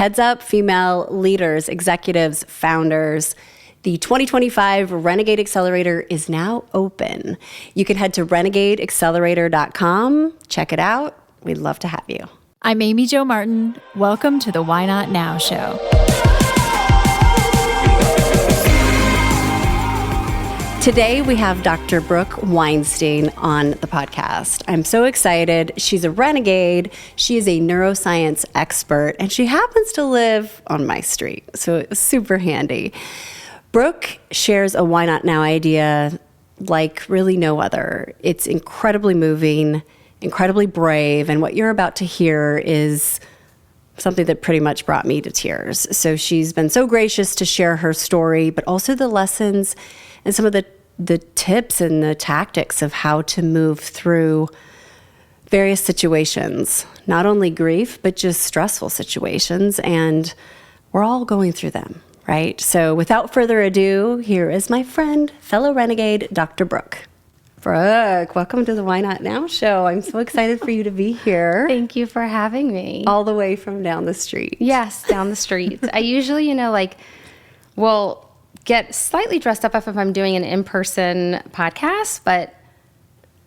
Heads up, female leaders, executives, founders. The 2025 Renegade Accelerator is now open. You can head to renegadeaccelerator.com. Check it out. We'd love to have you. I'm Amy Jo Martin. Welcome to the Why Not Now show. Today, we have Dr. Brooke Weinstein on the podcast. I'm so excited. She's a renegade. She is a neuroscience expert, and she happens to live on my street, so it was super handy. Brooke shares a why not now idea like really no other. It's incredibly moving, incredibly brave, and what you're about to hear is something that pretty much brought me to tears. So she's been so gracious to share her story, but also the lessons and some of the tips and the tactics of how to move through various situations, not only grief, but just stressful situations. And we're all going through them, right? So without further ado, here is my friend, fellow renegade, Dr. Brooke. Brooke, welcome to the Why Not Now show. I'm so excited for you to be here. Thank you for having me. All the way from down the street. Yes, down the street. I usually, will get slightly dressed up if I'm doing an in-person podcast, but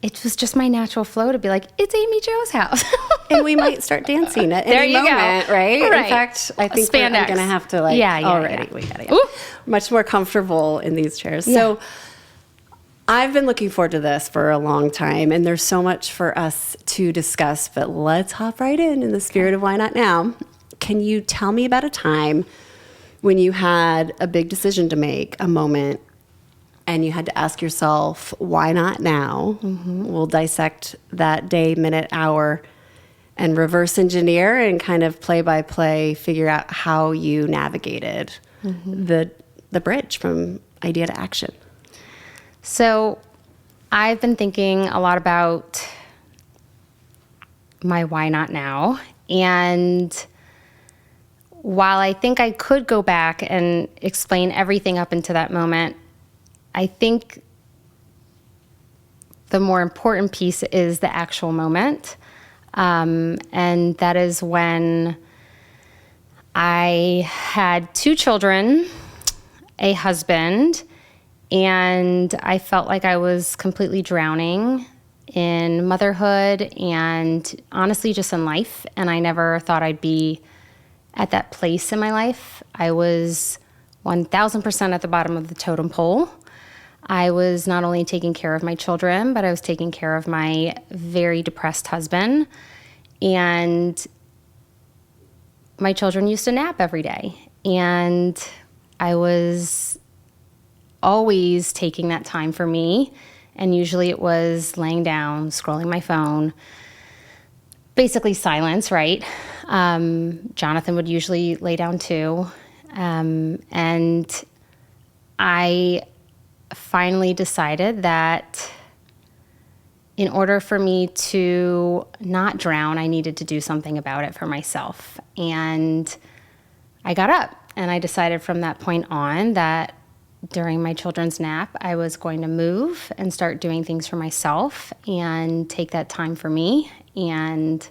it was just my natural flow to be like, it's Amy Jo's house. And we might start dancing at any moment, right? In fact, I think I'm going to have to we got to get much more comfortable in these chairs. Yeah. So I've been looking forward to this for a long time, and there's so much for us to discuss, but let's hop right in the spirit of Why Not Now. Can you tell me about a time when you had a big decision to make, a moment, and you had to ask yourself, why not now? Mm-hmm. We'll dissect that day, minute, hour, and reverse engineer and kind of play by play, figure out how you navigated the bridge from idea to action. So I've been thinking a lot about my why not now. And while I think I could go back and explain everything up into that moment, I think the more important piece is the actual moment. And that is when I had 2 children, a husband, and I felt like I was completely drowning in motherhood and honestly just in life. And I never thought I'd be at that place in my life. I was 1,000% at the bottom of the totem pole. I was not only taking care of my children, but I was taking care of my very depressed husband. And my children used to nap every day. And I was always taking that time for me. And usually it was laying down, scrolling my phone, basically silence, right? Jonathan would usually lay down too. And I finally decided that in order for me to not drown, I needed to do something about it for myself. And I got up and I decided from that point on that during my children's nap, I was going to move and start doing things for myself and take that time for me. And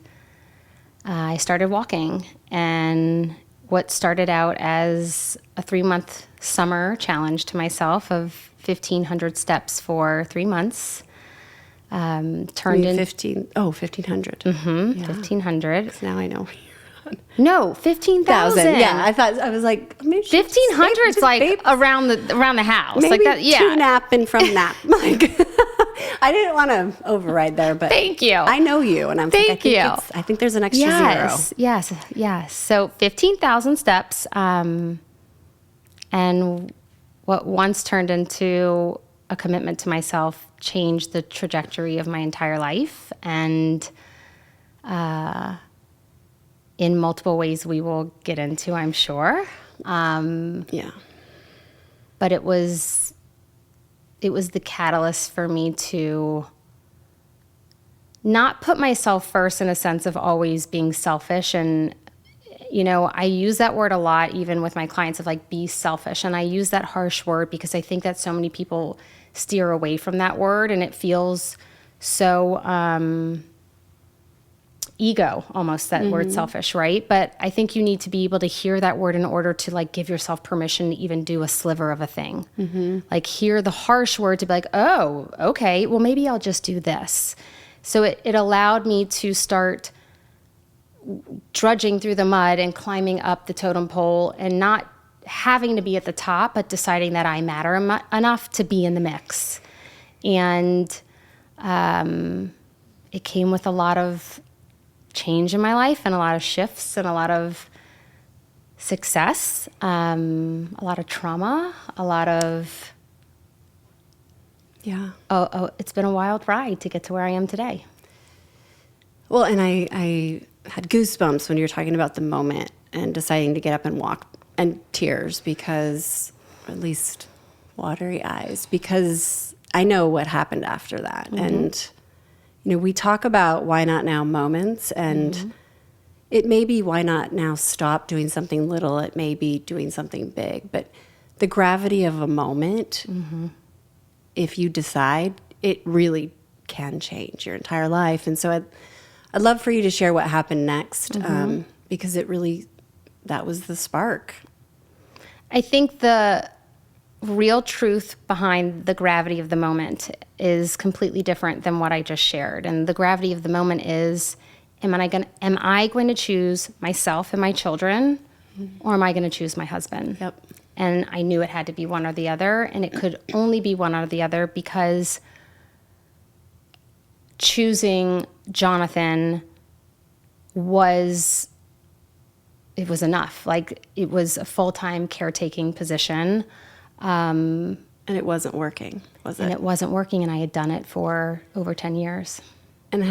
I started walking, and what started out as a 3-month summer challenge to myself of 1,500 steps for 3 months turned into 1,500. Mm-hmm, yeah. 1,500. Now I know. No, 15,000. Yeah, I was like, maybe 1,500 is like around the house, maybe like that. Yeah, 2 napping from nap. Like, I didn't want to override there, but thank you. I know you, and I think there's an extra zero. Yes. So 15,000 steps, and what once turned into a commitment to myself changed the trajectory of my entire life, and in multiple ways we will get into, I'm sure. But it was the catalyst for me to not put myself first in a sense of always being selfish. And, I use that word a lot, even with my clients, of like, be selfish. And I use that harsh word because I think that so many people steer away from that word, and it feels so ego, almost, that word selfish, right? But I think you need to be able to hear that word in order to like give yourself permission to even do a sliver of a thing. Like hear the harsh word to be like, oh, okay, well, maybe I'll just do this. So it allowed me to start drudging through the mud and climbing up the totem pole and not having to be at the top, but deciding that I matter enough to be in the mix. And it came with a lot of change in my life and a lot of shifts and a lot of success, a lot of trauma, a lot of... Yeah. Oh, it's been a wild ride to get to where I am today. Well, and I had goosebumps when you were talking about the moment and deciding to get up and walk, and tears, because, or at least watery eyes, because I know what happened after that. And, you know, we talk about why not now moments, and it may be why not now stop doing something little, it may be doing something big, but the gravity of a moment, if you decide, it really can change your entire life. And so I'd love for you to share what happened next, because it really, that was the spark. I think the real truth behind the gravity of the moment is completely different than what I just shared. And the gravity of the moment is, am I going to choose myself and my children, or am I going to choose my husband? Yep. And I knew it had to be one or the other, and it could only be one or the other, because choosing Jonathan was enough. Like, it was a full-time caretaking position. And it wasn't working, was it? And it wasn't working, and I had done it for over 10 years. And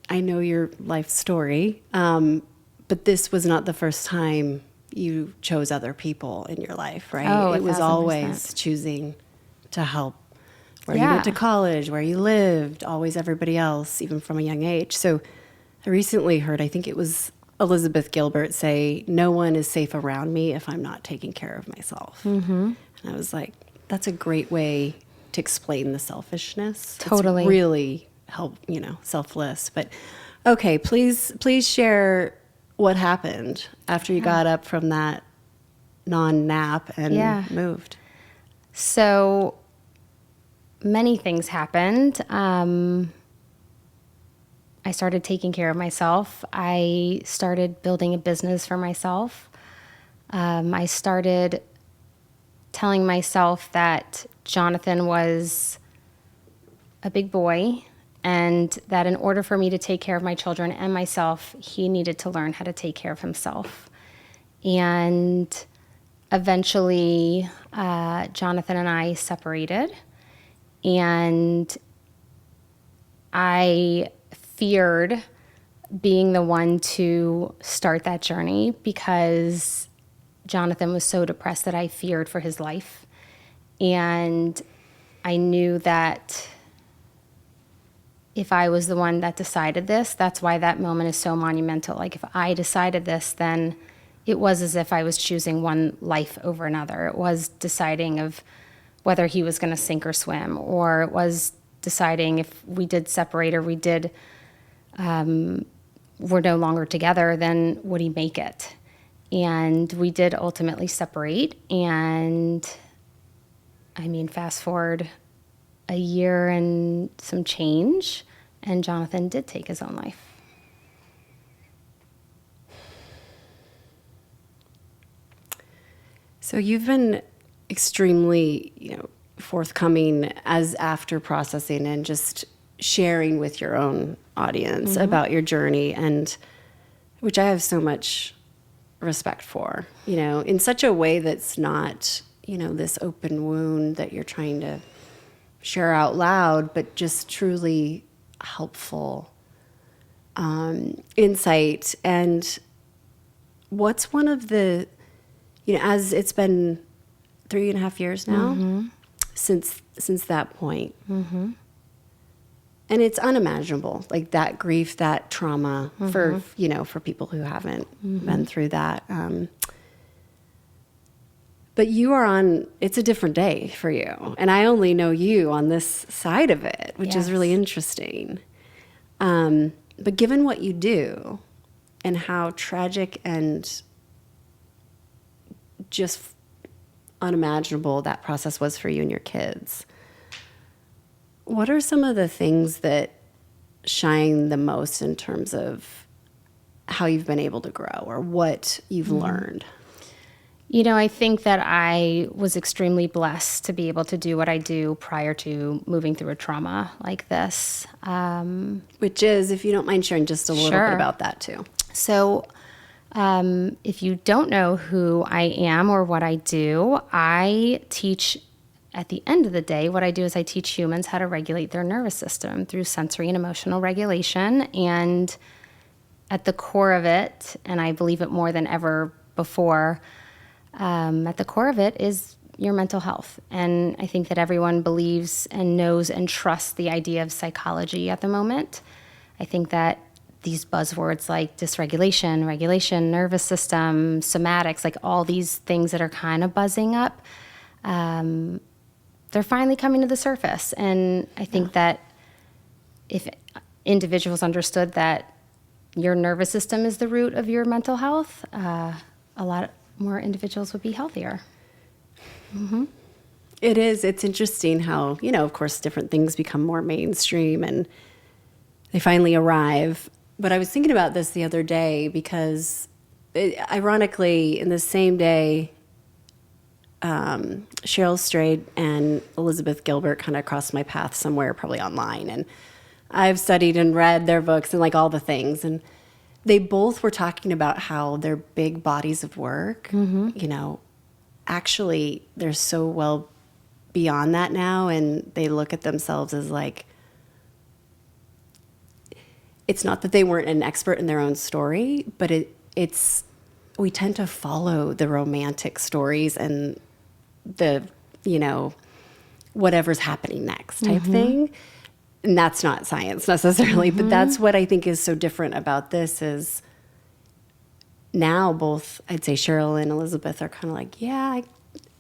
I know your life story, but this was not the first time you chose other people in your life, right? Oh, it was 1000%. always choosing to help where you went to college, where you lived, always everybody else, even from a young age. So I recently heard, I think it was Elizabeth Gilbert, say, no one is safe around me if I'm not taking care of myself. And I was like, that's a great way to explain the selfishness. Totally. It's really selfless. But okay, please share what happened after you got up from that non-nap and moved. So many things happened. I started taking care of myself. I started building a business for myself. I started telling myself that Jonathan was a big boy, and that in order for me to take care of my children and myself, he needed to learn how to take care of himself. And eventually, Jonathan and I separated, and I feared being the one to start that journey, because Jonathan was so depressed that I feared for his life. And I knew that if I was the one that decided this, that's why that moment is so monumental. Like, if I decided this, then it was as if I was choosing one life over another. It was deciding of whether he was going to sink or swim, or it was deciding if we did separate, or we're no longer together, then would he make it? And we did ultimately separate. And I mean, fast forward a year and some change, and Jonathan did take his own life. So you've been extremely, forthcoming as after processing and just sharing with your own audience about your journey, and which I have so much respect for, in such a way that's not, this open wound that you're trying to share out loud, but just truly helpful insight. And what's one of the, as it's been 3.5 years now since that point. And it's unimaginable, like that grief, that trauma for people who haven't been through that. But you are it's a different day for you. And I only know you on this side of it, which is really interesting. But given what you do and how tragic and just unimaginable that process was for you and your kids, what are some of the things that shine the most in terms of how you've been able to grow or what you've learned? You know, I think that I was extremely blessed to be able to do what I do prior to moving through a trauma like this. Which is, if you don't mind sharing just a little bit about that too. So if you don't know who I am or what I do, I teach, at the end of the day, what I do is I teach humans how to regulate their nervous system through sensory and emotional regulation. And at the core of it, and I believe it more than ever before, at the core of it is your mental health. And I think that everyone believes and knows and trusts the idea of psychology at the moment. I think that these buzzwords like dysregulation, regulation, nervous system, somatics, like all these things that are kind of buzzing up, they're finally coming to the surface. And I think that if individuals understood that your nervous system is the root of your mental health, a lot more individuals would be healthier. Mm-hmm. It is. It's interesting how, of course, different things become more mainstream and they finally arrive. But I was thinking about this the other day because, ironically, in the same day, Cheryl Strayed and Elizabeth Gilbert kind of crossed my path somewhere, probably online. And I've studied and read their books and like all the things. And they both were talking about how their big bodies of work, actually they're so well beyond that now. And they look at themselves as like, it's not that they weren't an expert in their own story, but it's we tend to follow the romantic stories and the, whatever's happening next type thing. And that's not science necessarily, but that's what I think is so different about this is now both, I'd say Cheryl and Elizabeth are kind of like, yeah,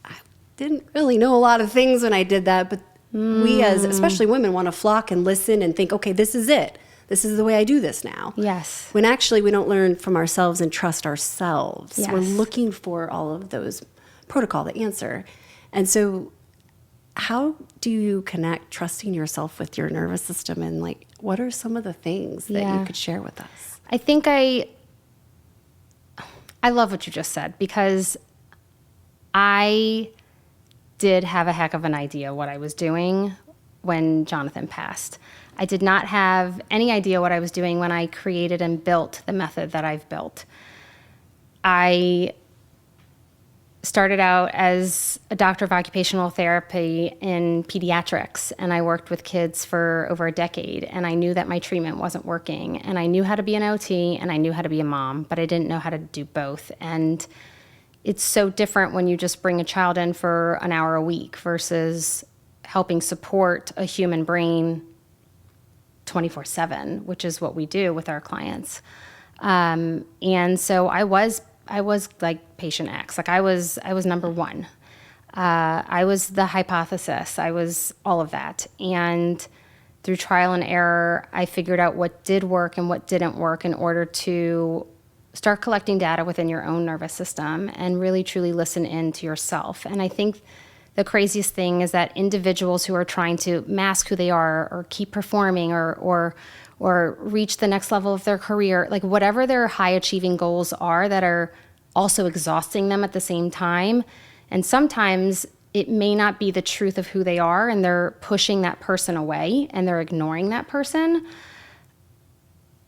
I didn't really know a lot of things when I did that, but we as, especially women, want to flock and listen and think, okay, this is it. This is the way I do this now. Yes. When actually we don't learn from ourselves and trust ourselves. Yes. We're looking for all of those protocol to answer. And so how do you connect trusting yourself with your nervous system and like, what are some of the things that you could share with us? I think I love what you just said because I did have a heck of an idea what I was doing when Jonathan passed. I did not have any idea what I was doing when I created and built the method that I've built. I started out as a doctor of occupational therapy in pediatrics, and I worked with kids for over a decade, and I knew that my treatment wasn't working, and I knew how to be an OT, and I knew how to be a mom, but I didn't know how to do both. And it's so different when you just bring a child in for an hour a week versus helping support a human brain 24/7, which is what we do with our clients. And so I was like patient X. Like I was number one. I was the hypothesis. I was all of that. And through trial and error, I figured out what did work and what didn't work in order to start collecting data within your own nervous system and really truly listen in to yourself. And I think the craziest thing is that individuals who are trying to mask who they are or keep performing or reach the next level of their career, like whatever their high achieving goals are that are also exhausting them at the same time. And sometimes it may not be the truth of who they are and they're pushing that person away and they're ignoring that person.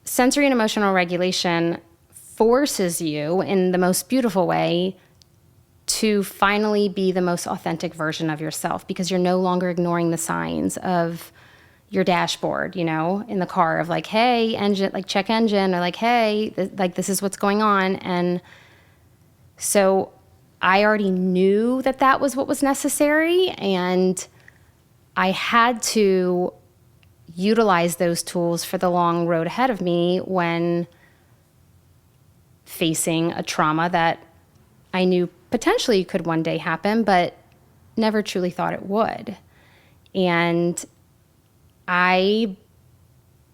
Sensory and emotional regulation forces you in the most beautiful way to finally be the most authentic version of yourself because you're no longer ignoring the signs of your dashboard, in the car of like, hey, engine, like check engine, or like, hey, this is what's going on. And so I already knew that that was what was necessary, and I had to utilize those tools for the long road ahead of me when facing a trauma that I knew potentially could one day happen, but never truly thought it would. And I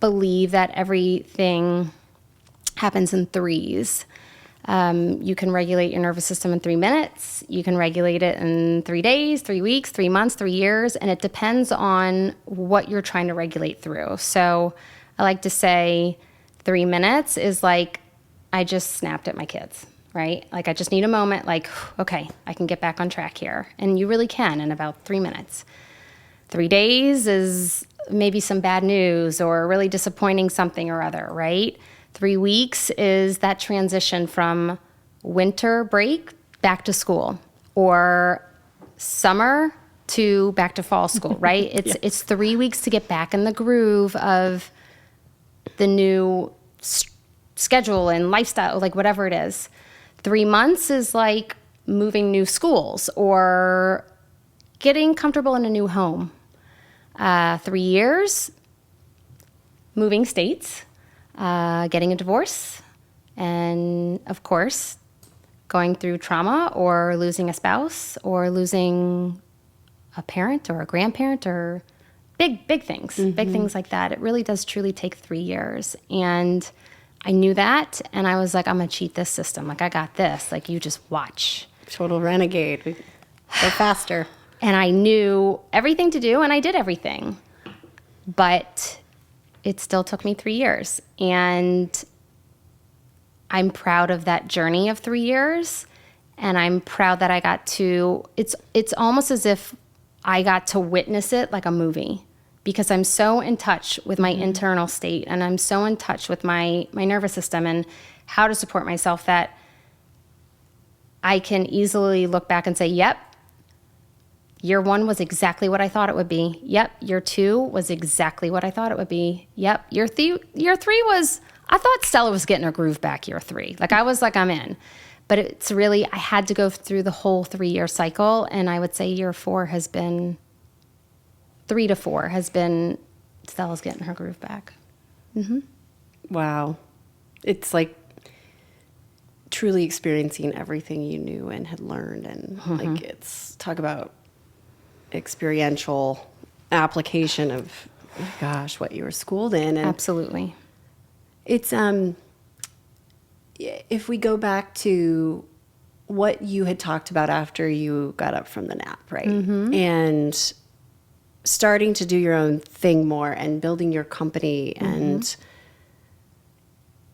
believe that everything happens in threes. You can regulate your nervous system in 3 minutes. You can regulate it in 3 days, 3 weeks, 3 months, 3 years, and it depends on what you're trying to regulate through. So I like to say 3 minutes is like I just snapped at my kids, right? Like I just need a moment, like, okay, I can get back on track here. And you really can in about 3 minutes. 3 days is maybe some bad news or really disappointing something or other, right? 3 weeks is that transition from winter break back to school or summer to back to fall school, right? It's 3 weeks to get back in the groove of the new schedule and lifestyle, like whatever it is. 3 months is like moving new schools or getting comfortable in a new home. 3 years, moving states, getting a divorce, and of course, going through trauma or losing a spouse or losing a parent or a grandparent or big things, big things like that. It really does truly take 3 years. And I knew that, and I was like, I'm gonna cheat this system. Like, I got this. Like, you just watch. Total renegade. Go faster. And I knew everything to do, and I did everything. But it still took me 3 years. And I'm proud of that journey of 3 years. And I'm proud that I got to, it's almost as if I got to witness it like a movie. Because I'm so in touch with my internal state, and I'm so in touch with my nervous system and how to support myself that I can easily look back and say, yep, year 1 was exactly what I thought it would be. Yep, year 2 was exactly what I thought it would be. Yep, year 3 was, I thought Stella was getting her groove back year 3. Like I was like, I'm in. But it's really, I had to go through the whole 3-year cycle, and I would say year 4 has been, 3 to 4 has been Stella's getting her groove back. Wow. It's like truly experiencing everything you knew and had learned. And like, it's talk about experiential application of, gosh, what you were schooled in. And Absolutely. it's, if we go back to what you had talked about after you got up from the nap, right? And starting to do your own thing more and building your company and,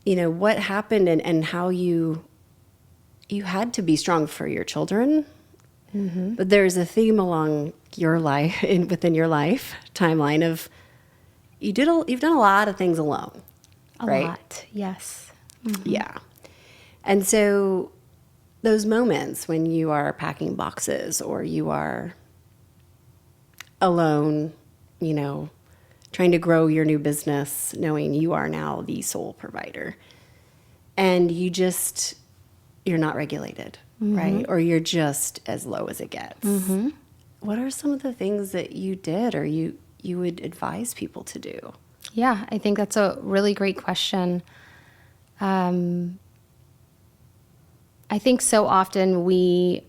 you know, what happened and how you had to be strong for your children. But there's a theme along your life, within your life timeline of you've done a lot of things alone. A right? lot, yes. Yeah. And so those moments when you are packing boxes or you are alone, you know, trying to grow your new business, knowing you are now the sole provider, and you're not regulated, right? Or you're just as low as it gets. What are some of the things that you did or you would advise people to do? Yeah, I think that's a really great question. I think so often we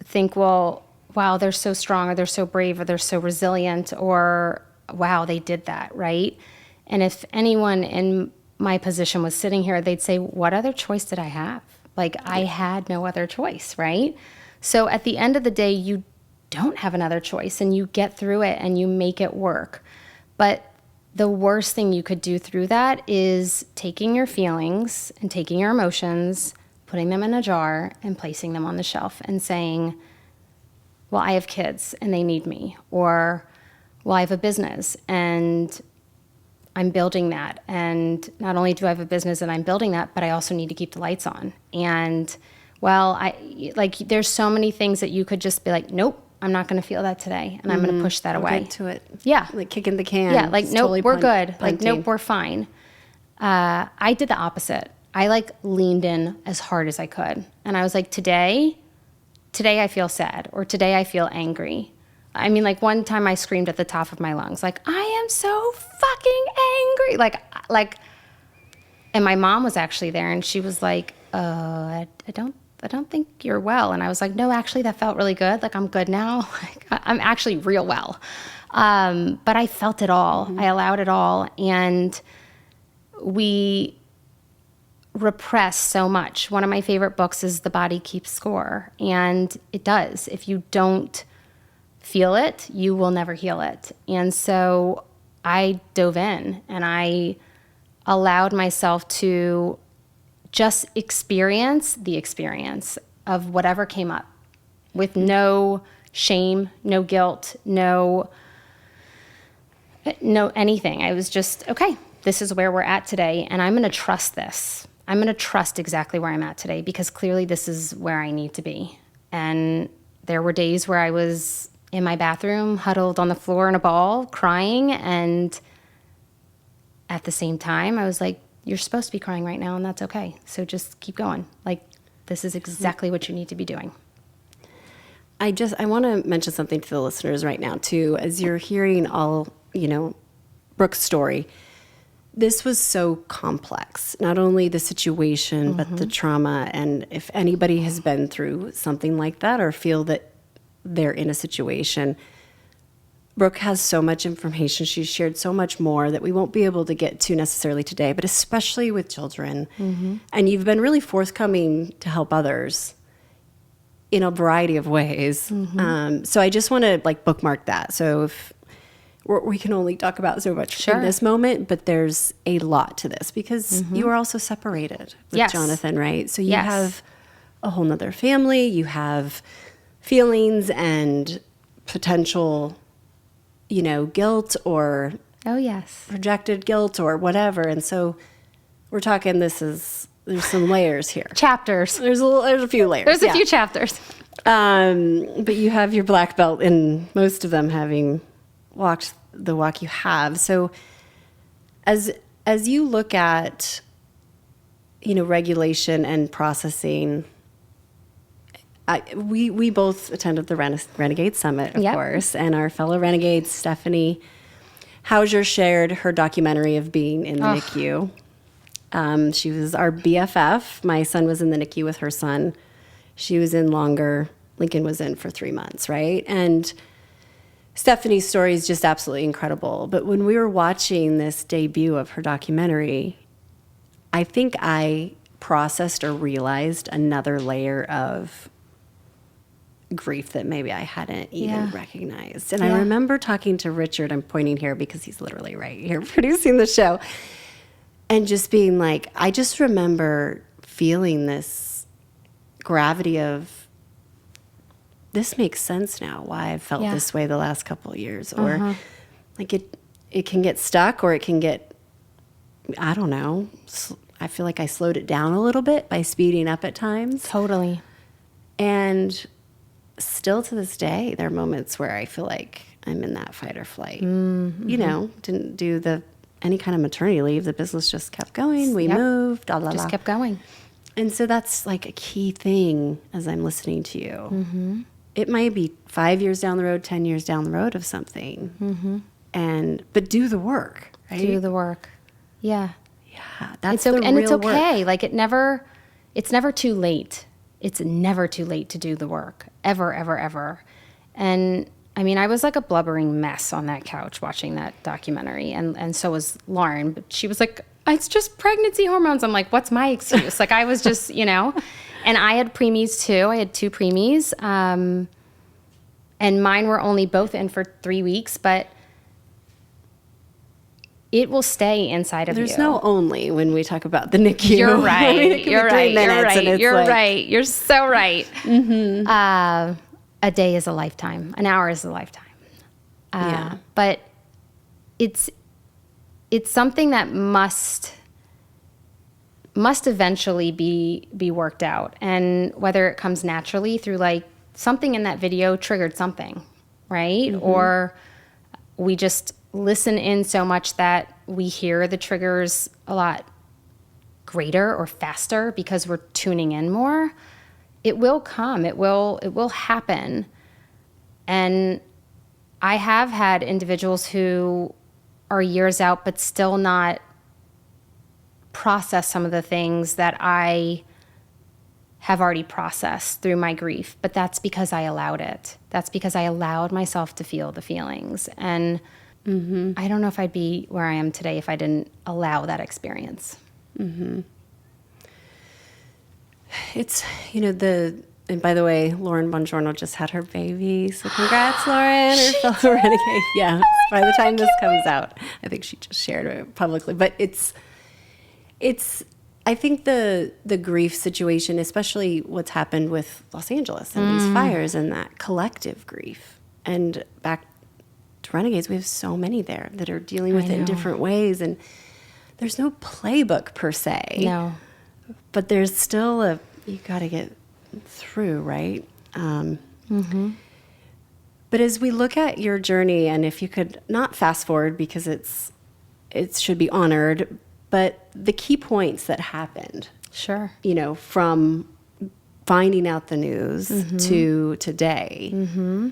think, well, wow, they're so strong, or they're so brave, or they're so resilient, or wow, they did that, right? And if anyone in my position was sitting here, they'd say, what other choice did I have? Like, I had no other choice, right? So at the end of the day, you don't have another choice, and you get through it and you make it work. But the worst thing you could do through that is taking your feelings and taking your emotions, putting them in a jar and placing them on the shelf and saying, well, I have kids and they need me. Or, well, I have a business and I'm building that. And not only do I have a business and I'm building that, but I also need to keep the lights on. And, well, there's so many things that you could just be like, nope, I'm not going to feel that today. And I'm going to push that away. Get to it. Yeah. Like kicking the can. Yeah, like, It's nope, totally we're good. punting. Like, nope, we're fine. I did the opposite. I leaned in as hard as I could. And I was like, today I feel sad, or today I feel angry. I mean, like one time I screamed at the top of my lungs, like, I am so fucking angry. And my mom was actually there, and she was like, I I don't think you're well. And I was like, no, actually that felt really good. Like I'm good now. Like, I'm actually real well. But I felt it all. I allowed it all. And we repress so much. One of my favorite books is The Body Keeps Score. And it does. If you don't feel it, you will never heal it. And so I dove in and I allowed myself to just experience the experience of whatever came up with no shame, no guilt, no anything. I was just, okay, this is where we're at today, and I'm going to trust this. I'm going to trust exactly where I'm at today because clearly this is where I need to be. And there were days where I was in my bathroom, huddled on the floor in a ball, crying, and at the same time, I was like, you're supposed to be crying right now, and that's okay. So just keep going. Like, this is exactly what you need to be doing. I want to mention something to the listeners right now, too. As you're hearing all, Brooke's story, this was so complex. Not only the situation, but the trauma. And if anybody has been through something like that or feel that they're in a situation, Brooke has so much information. She's shared so much more that we won't be able to get to necessarily today, but especially with children. And you've been really forthcoming to help others in a variety of ways. So I just want to bookmark that. So if we can only talk about so much in this moment, but there's a lot to this because you are also separated with Jonathan, right? So you have a whole nother family, you have feelings and potential, guilt or projected guilt or whatever. And so we're talking, there's some layers here. Chapters. There's a few layers. There's a few chapters. But you have your black belt in most of them, having walked the walk you have. So as you look at, regulation and processing, we both attended the Renegade Summit, of course, and our fellow Renegade, Stephanie Hauser, shared her documentary of being in the NICU. She was our BFF. My son was in the NICU with her son. She was in longer. Lincoln was in for 3 months, right? And Stephanie's story is just absolutely incredible. But when we were watching this debut of her documentary, I think I processed or realized another layer of grief that maybe I hadn't even recognized. And I remember talking to Richard, I'm pointing here because he's literally right here producing the show, and just being like, I just remember feeling this gravity of, this makes sense now, why I've felt this way the last couple of years. Or it can get stuck, or it can get, I don't know, I feel like I slowed it down a little bit by speeding up at times. Totally. And still to this day, there are moments where I feel like I'm in that fight or flight. Didn't do any kind of maternity leave. The business just kept going. We moved, Just kept going. And so that's like a key thing as I'm listening to you. It might be 5 years down the road, 10 years down the road of something. But do the work, right? Do the work. Yeah. Yeah. That's and it's real okay. work. Like it's never too late. It's never too late to do the work. Ever, ever, ever. And I mean, I was like a blubbering mess on that couch watching that documentary. And so was Lauren. But she was like, it's just pregnancy hormones. I'm like, what's my excuse? Like I was just, and I had preemies too. I had 2 preemies. And mine were only both in for 3 weeks, but it will stay inside of you. There's no only when we talk about the NICU. You're right. I mean, it can You're be 3 right. minutes and it's You're like, right. You're so right. A day is a lifetime. An hour is a lifetime. But it's something that must eventually be worked out. And whether it comes naturally through like something in that video triggered something, right? Or we just listen in so much that we hear the triggers a lot greater or faster because we're tuning in more. It will come. It will happen. And I have had individuals who are years out but still not process some of the things that I have already processed through my grief, but that's because I allowed it. That's because I allowed myself to feel the feelings. And I don't know if I'd be where I am today if I didn't allow that experience. It's, and by the way, Lauren Bongiorno just had her baby. So congrats, Lauren, her fellow renegade. Yeah, by the time this comes out, I think she just shared it publicly. But it's, I think the grief situation, especially what's happened with Los Angeles and these fires and that collective grief. And back to Renegades, we have so many there that are dealing with it in different ways. And there's no playbook per se. No. But there's still you got to get through, right? But as we look at your journey, and if you could not fast forward because it should be honored, but the key points that happened, Sure. From finding out the news to today,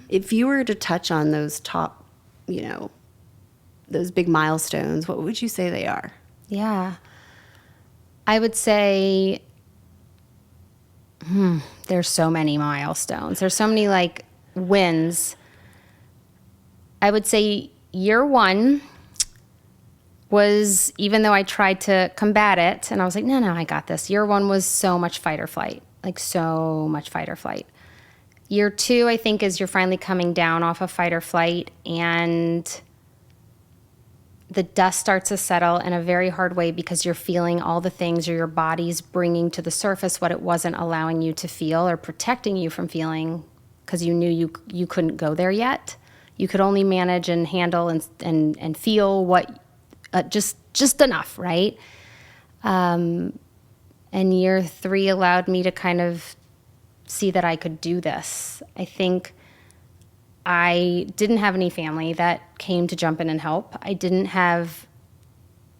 if you were to touch on those top, those big milestones, what would you say they are? Yeah. I would say there's so many milestones. There's so many wins. I would say year one was, even though I tried to combat it and I was like, no, I got this. Year one was so much fight or flight, so much fight or flight. Year two, I think, is you're finally coming down off of fight or flight and the dust starts to settle in a very hard way because you're feeling all the things, or your body's bringing to the surface what it wasn't allowing you to feel or protecting you from feeling because you knew you couldn't go there yet. You could only manage and handle and feel what just enough, right? And year three allowed me to kind of see that I could do this. I think I didn't have any family that came to jump in and help. I didn't have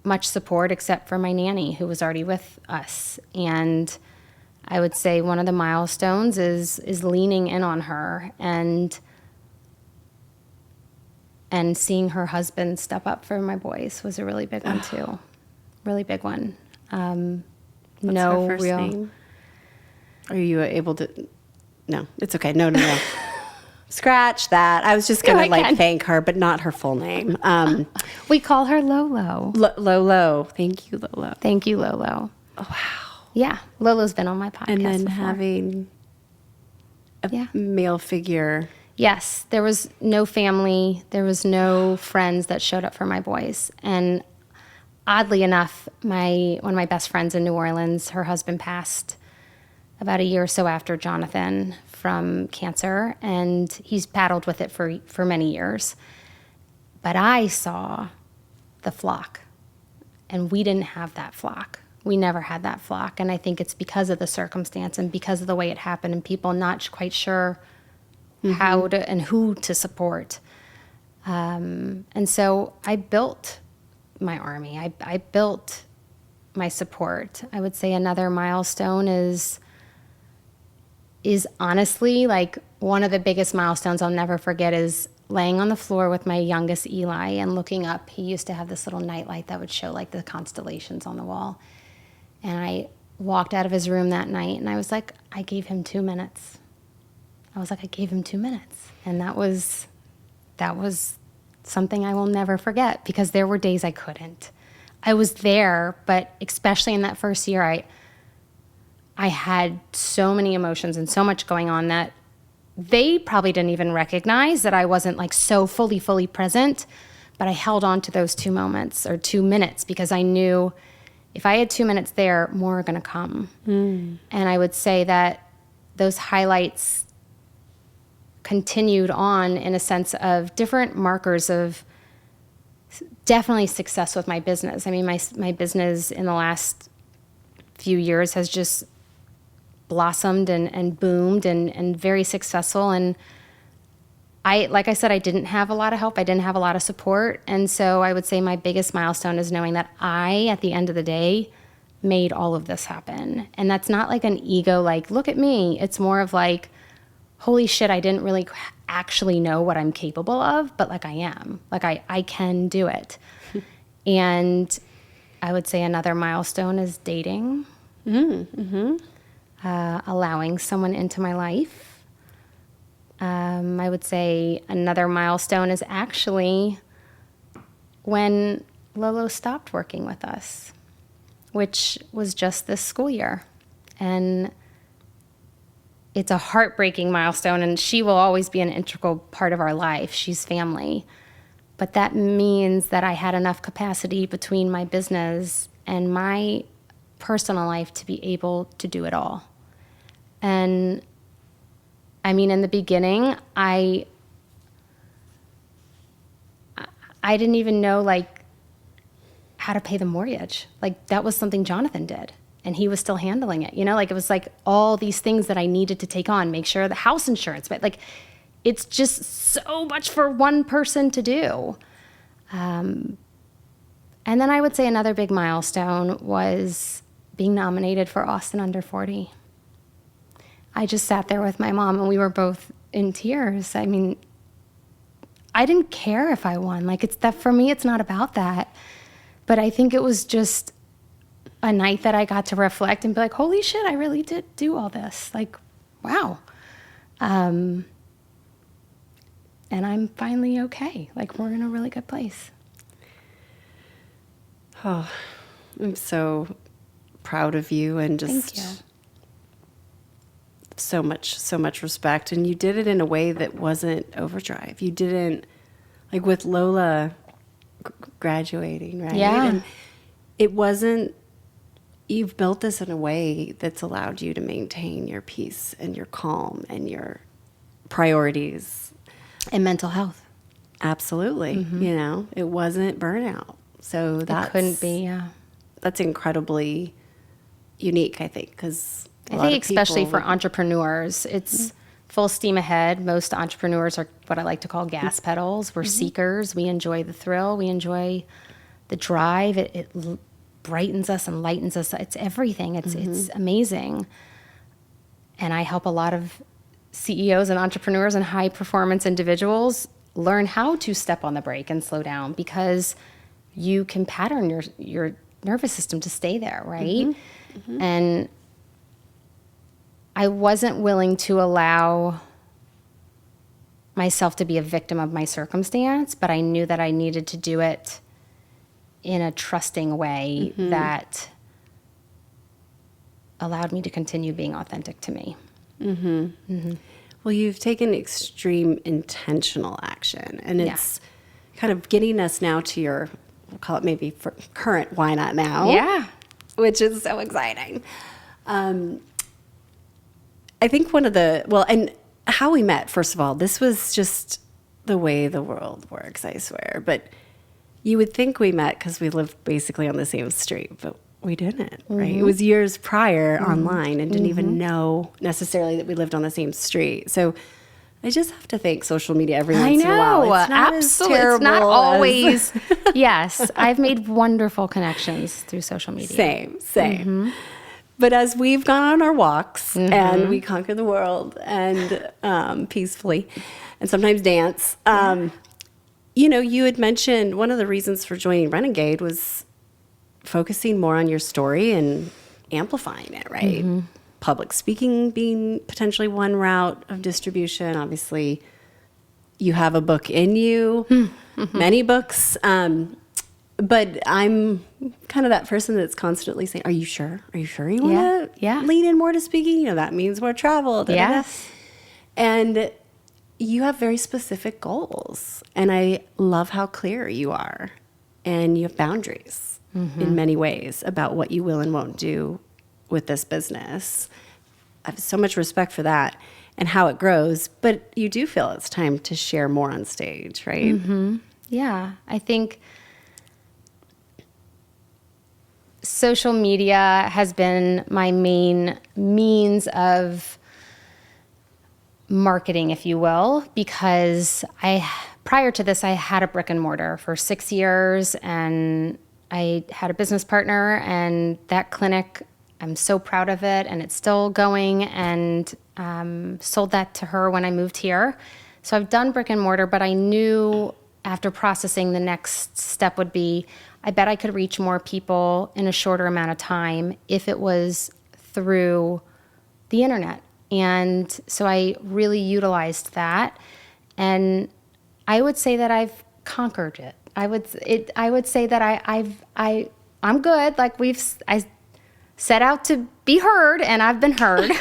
much support except for my nanny who was already with us. And I would say one of the milestones is leaning in on her and seeing her husband step up for my boys was a really big one too. Really big one. What's her first name? Are you able to? No, it's okay. No. Scratch that. I was just going to thank her, but not her full name. We call her Lolo. Lolo. Thank you, Lolo. Thank you, Lolo. Oh, wow. Yeah. Lolo's been on my podcast And then before. having a male figure. Yes. There was no family. There was no friends that showed up for my boys. And oddly enough, one of my best friends in New Orleans, her husband passed about a year or so after Jonathan from cancer, and he's battled with it for many years. But I saw the flock, and we didn't have that flock. We never had that flock, and I think it's because of the circumstance and because of the way it happened and people not quite sure how to and who to support. And so I built my army. I built my support. I would say another milestone is honestly one of the biggest milestones I'll never forget is laying on the floor with my youngest Eli and looking up. He used to have this little nightlight that would show the constellations on the wall. And I walked out of his room that night and I was like, I gave him 2 minutes. I gave him 2 minutes. And that was something I will never forget because there were days I couldn't. I was there, but especially in that first year, I had so many emotions and so much going on that they probably didn't even recognize that I wasn't so fully present, but I held on to those 2 moments or 2 minutes because I knew if I had 2 minutes there, more are going to come. And I would say that those highlights continued on in a sense of different markers of definitely success with my business. I mean, my business in the last few years has just blossomed and boomed and very successful. And like I said, I didn't have a lot of help. I didn't have a lot of support. And so I would say my biggest milestone is knowing that I, at the end of the day, made all of this happen. And that's not an ego, look at me. It's more of holy shit, I didn't really actually know what I'm capable of, but I am. I can do it. And I would say another milestone is dating. allowing someone into my life. I would say another milestone is actually when Lolo stopped working with us, which was just this school year. And it's a heartbreaking milestone, and she will always be an integral part of our life. She's family. But that means that I had enough capacity between my business and my personal life to be able to do it all. And I mean, in the beginning, I didn't even know like how to pay the mortgage. Like that was something Jonathan did, and he was still handling it. You know, like it was like all these things that I needed to take on, make sure the house insurance, but like it's just so much for one person to do. And then I would say another big milestone was being nominated for Austin Under 40. I just sat there with my mom and we were both in tears. I mean, I didn't care if I won. Like it's that for me, it's not about that. But I think it was just a night that I got to reflect and be like, holy shit, I really did do all this. Like, wow. And I'm finally okay. Like we're in a really good place. Oh, I'm so proud of you and just Thank you. so much respect. And you did it in a way that wasn't overdrive. You didn't, like with Lola graduating, right? Yeah. And it wasn't, you've built this in a way that's allowed you to maintain your peace and your calm and your priorities. And mental health. Absolutely. You know, it wasn't burnout. So that Couldn't be, yeah. That's incredibly unique, I think, because I think especially for entrepreneurs, it's full steam ahead. Most entrepreneurs are what I like to call gas pedals. We're seekers. We enjoy the thrill. We enjoy the drive. It brightens us and lightens us. It's everything. It's amazing. And I help a lot of CEOs and entrepreneurs and high performance individuals learn how to step on the brake and slow down, because you can pattern your nervous system to stay there, right? And I wasn't willing to allow myself to be a victim of my circumstance, but I knew that I needed to do it in a trusting way that allowed me to continue being authentic to me. Well, you've taken extreme intentional action, and it's kind of getting us now to your, we'll call it maybe for current why not now? Yeah. Which is so exciting. I think one of the, well, and how we met, first of all, this was just the way the world works, I swear. But you would think we met because we lived basically on the same street, but we didn't, right? It was years prior online and didn't even know necessarily that we lived on the same street. So I just have to thank social media every once in a while. It's not absolutely. as It's not terrible always. Yes, I've made wonderful connections through social media. Same. But as we've gone on our walks and we conquer the world and peacefully, and sometimes dance, you know, you had mentioned one of the reasons for joining Renegade was focusing more on your story and amplifying it, right? Public speaking being potentially one route of distribution. Obviously, you have a book in you, many books. But I'm kind of that person that's constantly saying, are you sure? Are you sure you want to lean in more to speaking? You know, that means more travel. Yes. And you have very specific goals. And I love how clear you are. And you have boundaries in many ways about what you will and won't do with this business. I have so much respect for that and how it grows. But you do feel it's time to share more on stage, right? Yeah, I think social media has been my main means of marketing, if you will, because prior to this, I had a brick and mortar for 6 years, and I had a business partner, and that clinic, I'm so proud of it, and it's still going, and sold that to her when I moved here. So I've done brick and mortar, but I knew after processing the next step would be, I bet I could reach more people in a shorter amount of time if it was through the internet. And so I really utilized that. And I would say that I've conquered it. I would say that I'm good. Like I set out to be heard, and I've been heard.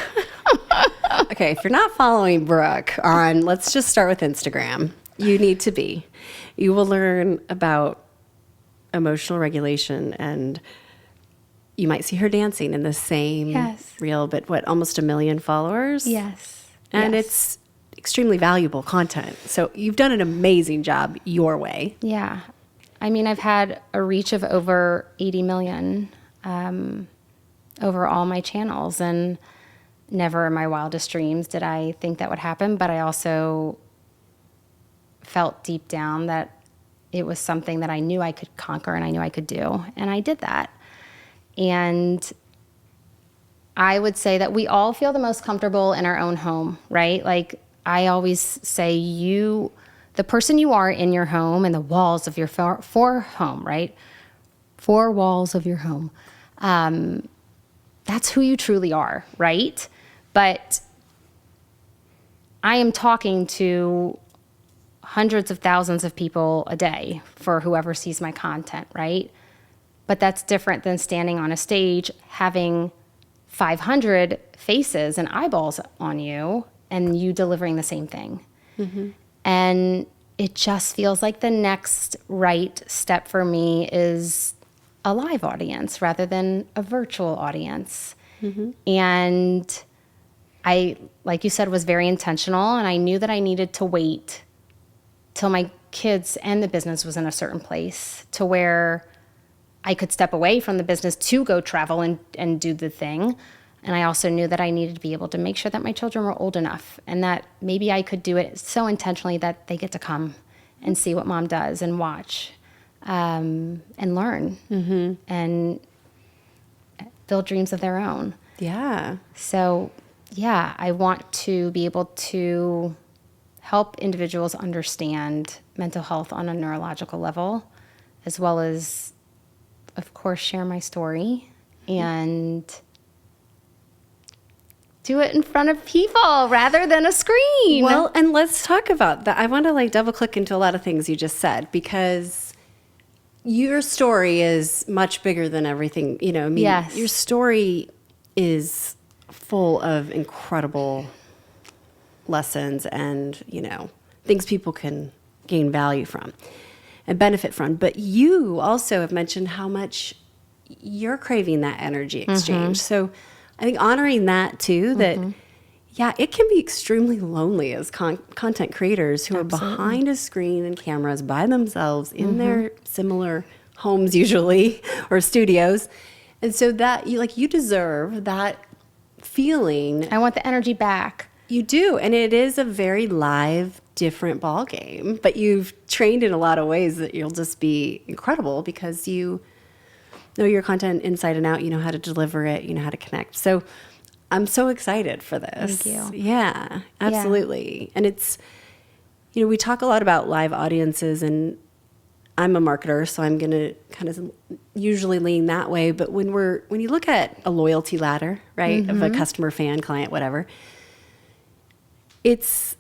Okay, if you're not following Brooke on, let's just start with Instagram. You need to be. You will learn about emotional regulation, and you might see her dancing in the same reel, but almost 1 million followers? Yes. And it's extremely valuable content. So you've done an amazing job your way. Yeah. I mean, I've had a reach of over 80 million over all my channels, and never in my wildest dreams did I think that would happen, but I also felt deep down that it was something that I knew I could conquer and I knew I could do, and I did that. And I would say that we all feel the most comfortable in our own home, right? Like I always say, the person you are in your home and the walls of your four home, right? 4 walls of your home. That's who you truly are, right? But I am talking to hundreds of thousands of people a day for whoever sees my content, right? But that's different than standing on a stage having 500 faces and eyeballs on you and you delivering the same thing. Mm-hmm. And it just feels like the next right step for me is a live audience rather than a virtual audience. Mm-hmm. And I, like you said, was very intentional, and I knew that I needed to wait till my kids and the business was in a certain place to where I could step away from the business to go travel and do the thing. And I also knew that I needed to be able to make sure that my children were old enough and that maybe I could do it so intentionally that they get to come and see what mom does and watch and learn and build dreams of their own. Yeah. So, yeah, I want to be able to help individuals understand mental health on a neurological level, as well as, of course, share my story and do it in front of people rather than a screen. Well, and let's talk about that. I want to double click into a lot of things you just said, because your story is much bigger than everything, Yes. Your story is full of incredible lessons and, things people can gain value from and benefit from. But you also have mentioned how much you're craving that energy exchange. So I think honoring that too, that, it can be extremely lonely as content creators who are behind a screen and cameras by themselves in their similar homes usually or studios. And so that you deserve that feeling. I want the energy back. You do. And it is a very live, different ball game, but you've trained in a lot of ways that you'll just be incredible because you know your content inside and out. You know how to deliver it. You know how to connect. So I'm so excited for this. Thank you. Yeah, absolutely. Yeah. And it's, we talk a lot about live audiences, and I'm a marketer, so I'm going to kind of usually lean that way. But when you look at a loyalty ladder, right, of a customer, fan, client, whatever, it's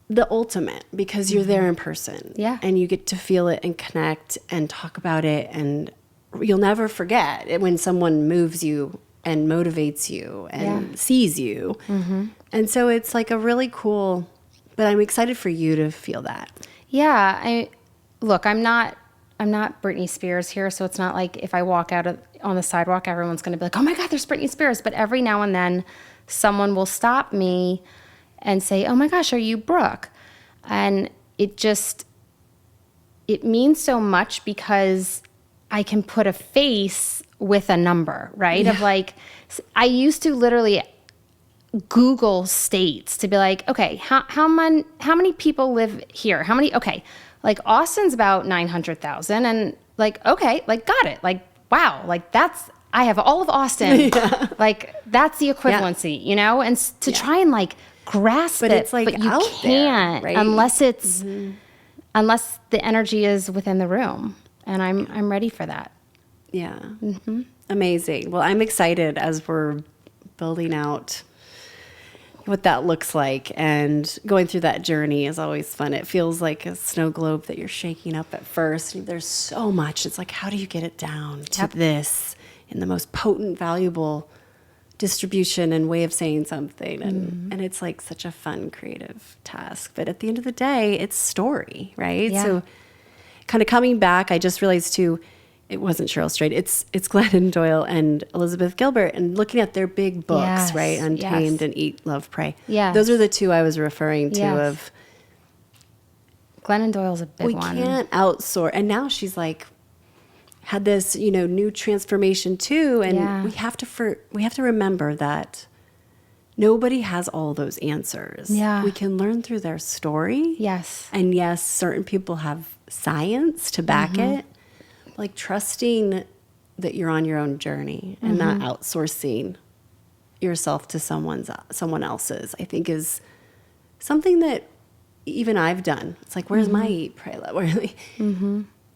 the ultimate because you're there in person. Yeah. And you get to feel it and connect and talk about it, and you'll never forget it when someone moves you and motivates you and sees you. And so it's like a really cool, but I'm excited for you to feel that. Yeah. I'm not Britney Spears here, so it's not like if I walk out on the sidewalk, everyone's going to be like, oh my God, there's Britney Spears. But every now and then someone will stop me and say, oh my gosh, are you Brooke? And it means so much because I can put a face with a number, right? Yeah. Of I used to literally Google states to be like, okay, how many people live here? How many? Okay, Austin's about 900,000, and okay, got it. Wow, I have all of Austin. Yeah. That's the equivalency, and to try and grasp it, it's but you out can't there, right? unless the energy is within the room, and I'm ready for that. Yeah. Amazing. Well, I'm excited as we're building out what that looks like. And going through that journey is always fun. It feels like a snow globe that you're shaking up at first. There's so much. It's like, how do you get it down to this in the most potent, valuable distribution and way of saying something? And it's like such a fun, creative task. But at the end of the day, it's story, right? Yeah. So kind of coming back, I just realized too, it wasn't Cheryl Strayed. It's Glennon Doyle and Elizabeth Gilbert, and looking at their big books, Yes, right? Untamed yes. and Eat, Love, Pray. Yes. Those are the two I was referring to. Yes. Of Glennon Doyle's a big we one. can't outsource, and now she's like had this, new transformation too, and Yeah. we have to remember that nobody has all those answers. Yeah. We can learn through their story. Yes. And yes, certain people have science to back it. Like trusting that you're on your own journey and not outsourcing yourself to someone else's, I think is something that even I've done. It's like, where's my eat, pray, love?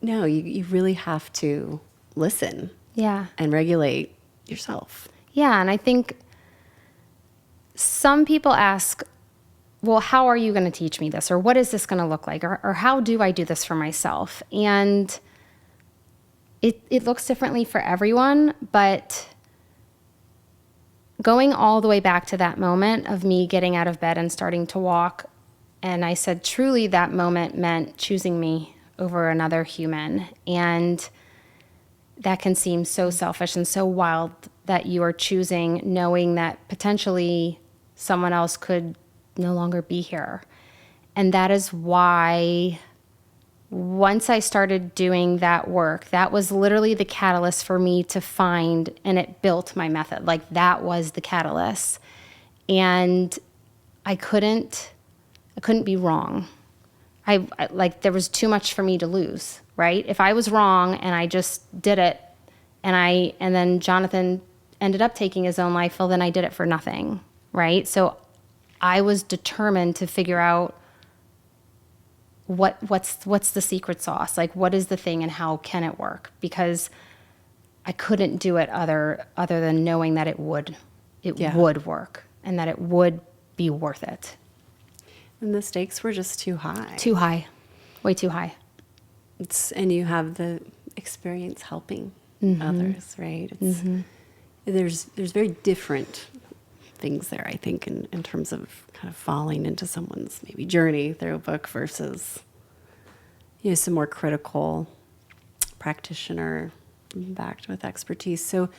No, you really have to listen Yeah. and regulate yourself. Yeah, and I think some people ask, well, how are you going to teach me this? Or what is this going to look like? Or how do I do this for myself? And it looks differently for everyone, but going all the way back to that moment of me getting out of bed and starting to walk, and I said, truly, that moment meant choosing me over another human. And that can seem so selfish and so wild that you are choosing knowing that potentially someone else could no longer be here. And that is why once I started doing that work, that was literally the catalyst for me to find, and it built my method. Like that was the catalyst. And I couldn't be wrong. I like there was too much for me to lose, right? If I was wrong and I just did it and then Jonathan ended up taking his own life, well then I did it for nothing, right? So I was determined to figure out what's the secret sauce? Like what is the thing and how can it work? Because I couldn't do it other than knowing that it would work and that it would be worth it. And the stakes were just too high. Too high. Way too high. And you have the experience helping others, right? There's very different things there, I think, in terms of kind of falling into someone's maybe journey through a book versus, some more critical practitioner backed with expertise. So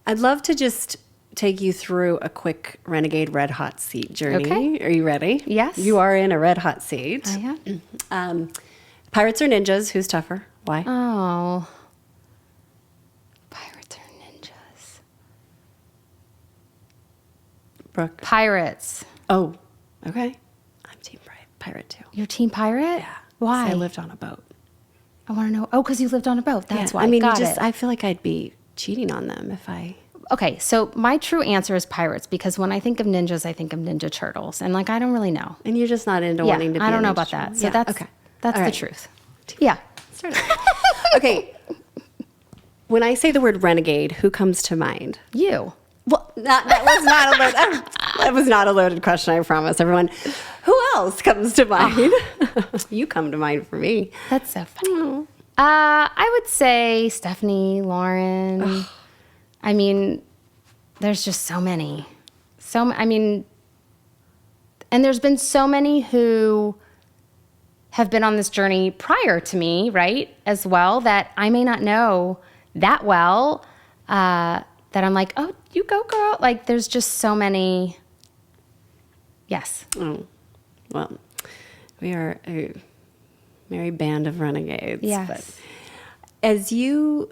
I'd love to just take you through a quick Renegade red hot seat journey. Okay. Are you ready? Yes. You are in a red hot seat. I am. Pirates or ninjas? Who's tougher? Why? Oh. Pirates or ninjas? Brooke. Pirates. Oh, okay. I'm team pirate too. You're team pirate? Yeah. Why? 'Cause I lived on a boat. I want to know. Oh, because you lived on a boat. That's why. I mean, Got it. I feel like I'd be cheating on them if I. Okay, so my true answer is pirates because when I think of ninjas, I think of Ninja Turtles, and I don't really know. And you're just not into Yeah, wanting to be. I don't a know ninja about that. turtle. So Yeah, that's okay. that's All the right. truth. Yeah. Start it. Okay. When I say the word renegade, who comes to mind? You. Well, that was not a loaded. That was not a loaded question. I promise, everyone. Who else comes to mind? You come to mind for me. That's so funny. I would say Stephanie, Lauren. I mean, there's just so many. And there's been so many who have been on this journey prior to me, right, as well, that I may not know that well, that I'm like, oh, you go, girl. Like, there's just so many. Yes. Oh, well, we are a merry band of renegades. Yes. But as you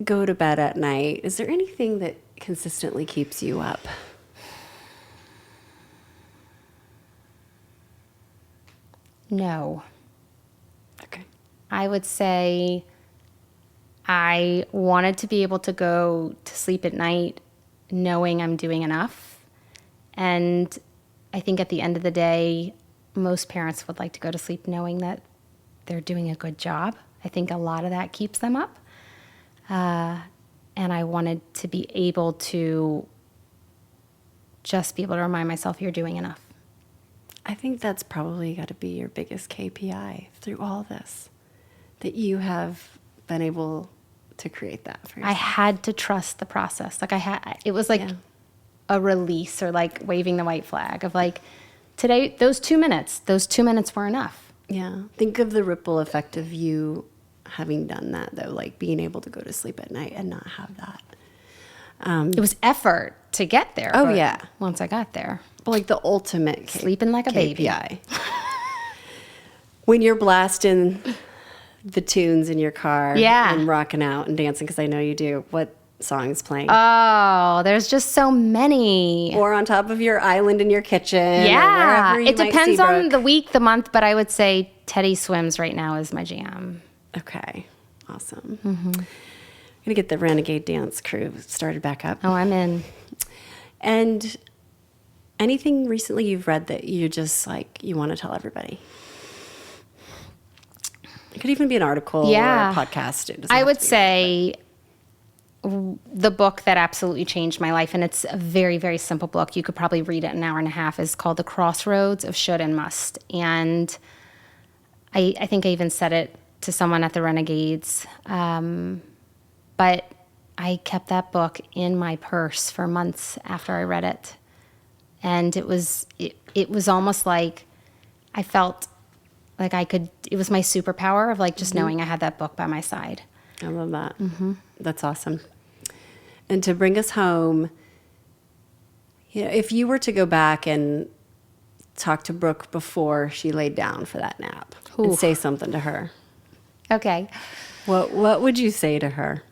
go to bed at night, is there anything that consistently keeps you up? No. Okay. I would say I wanted to be able to go to sleep at night knowing I'm doing enough. And I think at the end of the day, most parents would like to go to sleep knowing that they're doing a good job. I think a lot of that keeps them up. And I wanted to be able to just be able to remind myself you're doing enough. I think that's probably got to be your biggest KPI through all this, that you have been able to create that for yourself. I had to trust the process. Like it was like a release, or like waving the white flag of like, today, those 2 minutes were enough. Yeah. Think of the ripple effect of you having done that, though, like being able to go to sleep at night and not have that. It was effort to get there. Oh, but yeah. Once I got there. Like the ultimate Sleeping like a baby. KPI. When you're blasting the tunes in your car and rocking out and dancing, because I know you do, what song's playing? Oh, there's just so many. Or on top of your island in your kitchen. Yeah. Or wherever you It might depends see on Brooke. the week, the month, but I would say Teddy Swims right now is my jam. Okay. Awesome. I'm going to get the Renegade dance crew started back up. Oh, I'm in. And anything recently you've read that you just like, you want to tell everybody? It could even be an article or a podcast. It doesn't I have would to be, say the book that absolutely changed my life, and it's a very, very simple book. You could probably read it in an hour and a half, is called The Crossroads of Should and Must. And I think I even said it to someone at the Renegades. But I kept that book in my purse for months after I read it. And it was almost like I felt like it was my superpower of like just knowing I had that book by my side. I love that. That's awesome. And to bring us home, if you were to go back and talk to Brooke before she laid down for that nap and say something to her, Okay. what would you say to her?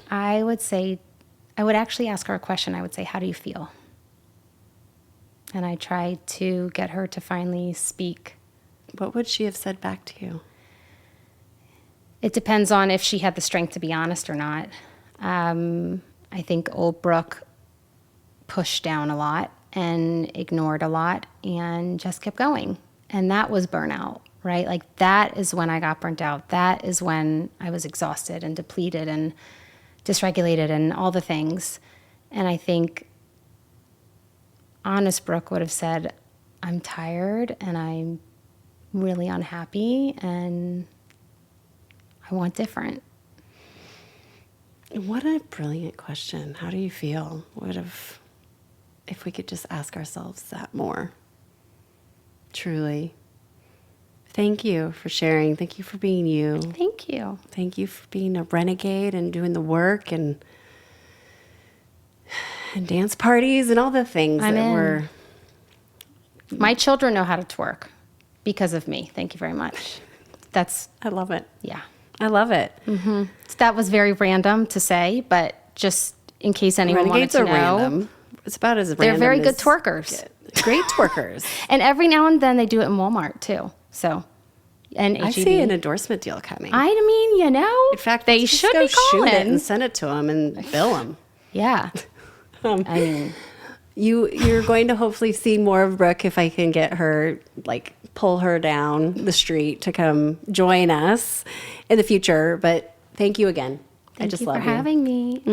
I would actually ask her a question. I would say, how do you feel? And I tried to get her to finally speak. What would she have said back to you? It depends on if she had the strength to be honest or not. I think old Brooke pushed down a lot and ignored a lot and just kept going. And that was burnout, right? Like that is when I got burnt out. That is when I was exhausted and depleted and dysregulated and all the things. And I think honest Brooke would have said, I'm tired and I'm really unhappy and I want different. What a brilliant question. How do you feel? If we could just ask ourselves that more? Truly. Thank you for sharing. Thank you for being you. Thank you. Thank you for being a renegade and doing the work and dance parties and all the things My children know how to twerk because of me. Thank you very much. I love it. Yeah. I love it. So that was very random to say, but just in case anyone Renegades wanted to are know. random. It's about as random. They're very as good twerkers. Great twerkers. And every now and then they do it in Walmart too. So, and I H-E-B. see an endorsement deal coming. I mean, In fact, they let's just should go be calling. shoot it and send it to them and bill them. Yeah. I mean, You're going to hopefully see more of Brooke if I can get her, like, pull her down the street to come join us in the future. But thank you again. I just thank you love for having me.